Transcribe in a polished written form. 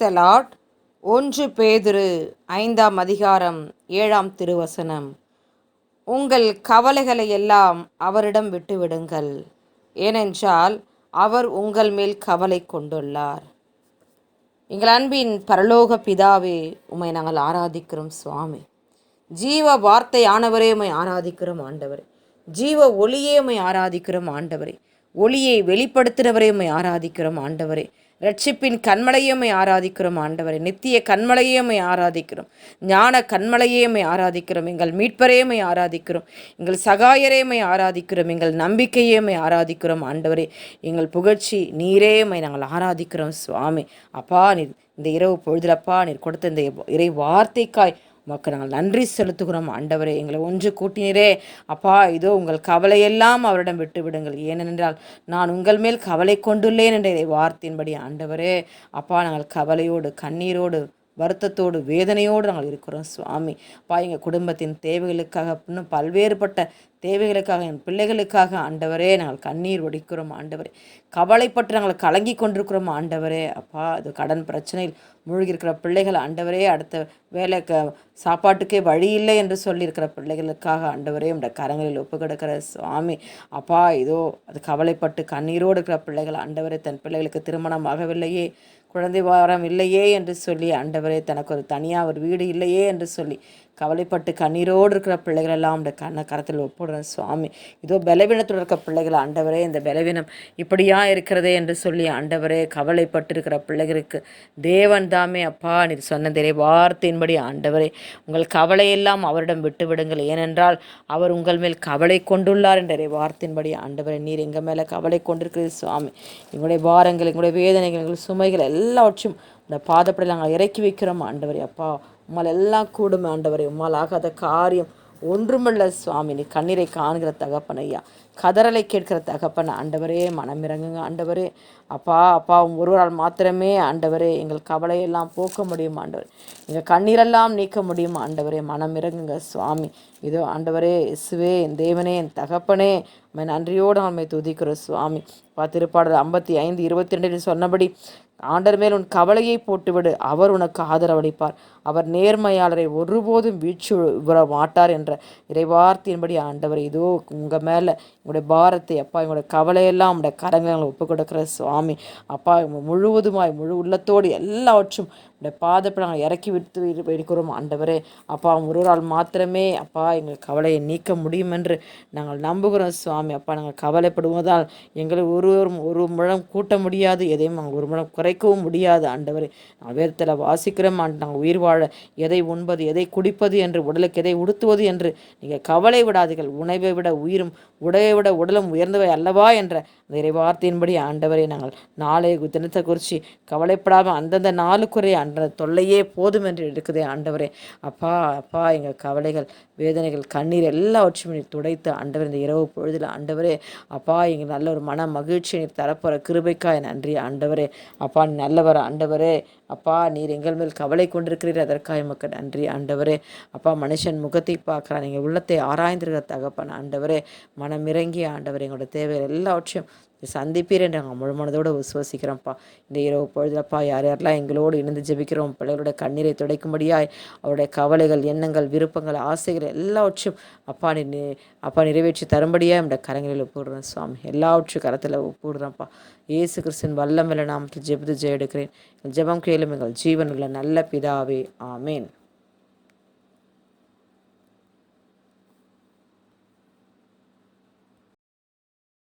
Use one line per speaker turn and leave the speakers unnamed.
த Lord. 1 பேதுரு 5ஆம் அதிகாரம் 7ஆம் திருவசனம். உங்கள் கவலைகளை எல்லாம் அவரிடம் விட்டுவிடுங்கள், ஏனென்றால் அவர் உங்கள் மேல் கவலை கொண்டுள்ளார். எங்கள் அன்பின் பரலோக பிதாவே, உம்மை நாங்கள் ஆராதிக்கிறோம் சுவாமி. ஜீவ வார்த்தையானவரே உம்மை ஆராதிக்கிறோம் ஆண்டவரே. ஜீவ ஒளியே உம்மை ஆராதிக்கிறோம் ஆண்டவரே. ஒளியை வெளிப்படுத்தினவரே உம்மை ஆராதிக்கிறோம் ஆண்டவரே. ரட்சிப்பின் கண்மலையே உம்மை ஆராதிக்கிறோம் ஆண்டவரே. நித்திய கண்மலையே உம்மை ஆராதிக்கிறோம். ஞான கண்மலையே உம்மை ஆராதிக்கிறோம். எங்கள் மீட்பரே உம்மை ஆராதிக்கிறோம். எங்கள் சகாயரே உம்மை ஆராதிக்கிறோம். எங்கள் நம்பிக்கையே உம்மை ஆராதிக்கிறோம் ஆண்டவரே. எங்கள் புகழ்ச்சி நீரே உம்மை நாங்கள் ஆராதிக்கிறோம் சுவாமி. அப்பா, நீர் இந்த இரவு பொழுதுலப்பா நீர் கொடுத்த இந்த இறை வார்த்தைக்காய் உமக்கு நாங்கள் நன்றி செலுத்துகிறோம் ஆண்டவரே. எங்களை ஒன்று கூட்டினரே அப்பா. இதோ உங்கள் கவலையெல்லாம் அவரிடம் விட்டு விடுங்கள், ஏனென்றால் நான் உங்கள் மேல் கவலை கொண்டுள்ளேன் என்ற வார்த்தையின்படி ஆண்டவரே அப்பா, நாங்கள் கவலையோடு கண்ணீரோடு வருத்தத்தோடு வேதனையோடு நாங்கள் இருக்கிறோம் சுவாமி. அப்பா, எங்கள் குடும்பத்தின் தேவைகளுக்காக இன்னும் பல்வேறுபட்ட தேவைகளுக்காக என் பிள்ளைகளுக்காக ஆண்டவரே நாங்கள் கண்ணீர் ஒடிக்கிறோம் ஆண்டவரே. கவலைப்பட்டு நாங்கள் கலங்கி கொண்டிருக்கிறோம் ஆண்டவரே. அப்பா, அது கடன் பிரச்சனையில் மூழ்கி இருக்கிற பிள்ளைகள் ஆண்டவரே, அடுத்த வேலை சாப்பாட்டுக்கே வழி இல்லை என்று சொல்லியிருக்கிற பிள்ளைகளுக்காக ஆண்டவரே உடைய கரங்களில் ஒப்பு கிடக்கிற சுவாமி. அப்பா, இதோ அது கவலைப்பட்டு கண்ணீரோடு இருக்கிற பிள்ளைகள் ஆண்டவரே, தன் பிள்ளைகளுக்கு திருமணம் ஆகவில்லையே, குழந்தை வாரம் இல்லையே என்று சொல்லி ஆண்டவரே, தனக்கு ஒரு தனியாக ஒரு வீடு இல்லையே என்று சொல்லி கவலைப்பட்டு கண்ணீரோடு இருக்கிற பிள்ளைகள் எல்லாம் அந்த கரத்தில் ஒப்புடுறேன் சுவாமி. இதோ பலவீனத்தோடு இருக்கிற பிள்ளைகள் ஆண்டவரே, இந்த பலவீனம் இப்படியா இருக்கிறதே என்று சொல்லி ஆண்டவரே கவலைப்பட்டு இருக்கிற பிள்ளைகளுக்கு தேவன் தாமே அப்பா நீர் சொன்ன வார்த்தையின்படி ஆண்டவரே உங்கள் கவலையெல்லாம் அவரிடம் விட்டு விடுங்கள், ஏனென்றால் அவர் உங்கள் மேல் கவலை கொண்டுள்ளார் என்ற வார்த்தையின்படி ஆண்டவரே நீர் எங்கள் மேலே கவலை கொண்டிருக்கிறது சுவாமி. எங்களுடைய பாரங்கள், எங்களுடைய வேதனைகள், எங்களுடைய சுமைகள் எல்லாவற்றையும் இந்த பாதப்படி நாங்கள் இறக்கி வைக்கிறோம் ஆண்டவரே. அப்பா, உம்மால் எல்லாம் கூடும் ஆண்டவரே. உம்மால் ஆகாத காரியம் ஒன்றுமில்ல சுவாமி. நீ கண்ணீரை காண்கிற தகப்பன் ஐயா, கதறலை கேட்கிற தகப்பன் ஆண்டவரே, மனம் இறங்குங்க ஆண்டவரே. அப்பா அப்பா ஒருவரால் மாத்திரமே ஆண்டவரே எங்கள் கவலையெல்லாம் போக்க முடியும் ஆண்டவரே, எங்கள் கண்ணீரெல்லாம் நீக்க முடியும் ஆண்டவரே. மனம் இறங்குங்க சுவாமி. இதோ ஆண்டவரே இயேசுவே, என் தேவனே, என் தகப்பனே, உம்மை நன்றியோடு நம்மை துதிக்கிறோம் சுவாமி. திருப்பாடல் 55:22 சொன்னபடி ஆண்டவர் மேல் உன் கவலையை போட்டுவிடு, அவர் உனக்கு ஆதரவளிப்பார், அவர் நேர்மையாளரை ஒருபோதும் வீழ்ச்சி விட மாட்டார் என்ற இறைவார்த்தையின்படி ஆண்டவர் இதோ உங்கள் மேலே உங்களுடைய பாரத்தை அப்பா, எங்களுடைய கவலையெல்லாம் உங்களுடைய கரங்களை ஒப்பு கொடுக்குற சுவாமி. அப்பா, முழுவதுமாய் முழு உள்ளத்தோடு எல்லாவற்றும் உடைய பாதப்பை நாங்கள் இறக்கி விட்டு இருக்கிறோம் ஆண்டவரே. அப்பா, ஒருவரால் மாத்திரமே அப்பா எங்கள் கவலையை நீக்க முடியும் என்று நாங்கள் நம்புகிறோம் சுவாமி. அப்பா, நாங்கள் கவலைப்படுவதால் எங்களை ஒரு முழம் கூட்ட முடியாது, எதையும் நாங்கள் ஒரு முழம் குறைக்கவும் முடியாது ஆண்டவரே. நாங்கள் வேதத்தில் வாசிக்கிறோம் நாங்கள் உயிர் வாழ எதை உண்பது, எதை குடிப்பது என்று, உடலுக்கு எதை உடுத்துவது என்று நீங்கள் கவலை விடாதீர்கள். உணவை விட உயிரும், உடையை விட உடலும் உயர்ந்தவை அல்லவா என்ற அந்த இறைவார்த்தையின்படி ஆண்டவரே நாங்கள் நாளை தினத்தை குறித்து கவலைப்படாமல் அந்தந்த நாளுக்குறைய அந்த தொல்லையே போதும் என்று இருக்குதே ஆண்டவரே. அப்பா அப்பா, எங்கள் கவலைகள், வேதனைகள், கண்ணீர் எல்லாவற்றையும் நீர் துடைத்து ஆண்டவர் இந்த இரவு பொழுதில் ஆண்டவரே அப்பா எங்கள் நல்ல ஒரு மன மகிழ்ச்சி நீர் தரப்போகிற கிருபைக்காய் நன்றி ஆண்டவரே. அப்பா, நீ நல்லவர் ஆண்டவரே. அப்பா, நீர் எங்கள் மேல் கவலை கொண்டிருக்கிறீர், அதற்காக எமக்கு நன்றி ஆண்டவரே. அப்பா, மனுஷன் முகத்தை பார்க்குறான், நீங்கள் உள்ளத்தை ஆராய்ந்திருக்கிற தகப்பன் ஆண்டவரே. மனமிறங்கி ஆண்டவர் எங்களோட தேவைகள் எல்லாவற்றையும் சந்திப்பீர் என்று நாங்கள் முழு மனதோடு விசுவாசிக்கிறோம்ப்பா. இந்த இரவு பொழுதுலப்பா யார் யாரெல்லாம் எங்களோடு இணைந்து ஜெபிக்கிறோம், பிள்ளைகளோட கண்ணீரை துடைக்கும்படியாய் அவருடைய கவலைகள், எண்ணங்கள், விருப்பங்கள், ஆசைகள் எல்லாவற்றையும் அப்பா நிறைவேற்றி தரும்படியாக நம்முடைய கரங்களில் ஒப்புடுறேன் சுவாமி. எல்லாவற்றையும் கரத்தில் ஒப்புடுறேன்ப்பா. இயேசு கிறிஸ்துவின் வல்லமையில நாமத்தை ஜெபித்து ஜெயம் எடுக்கிறேன். ஜெபம் கேளும் எங்கள் ஜீவனுள்ள நல்ல பிதாவே, ஆமேன்.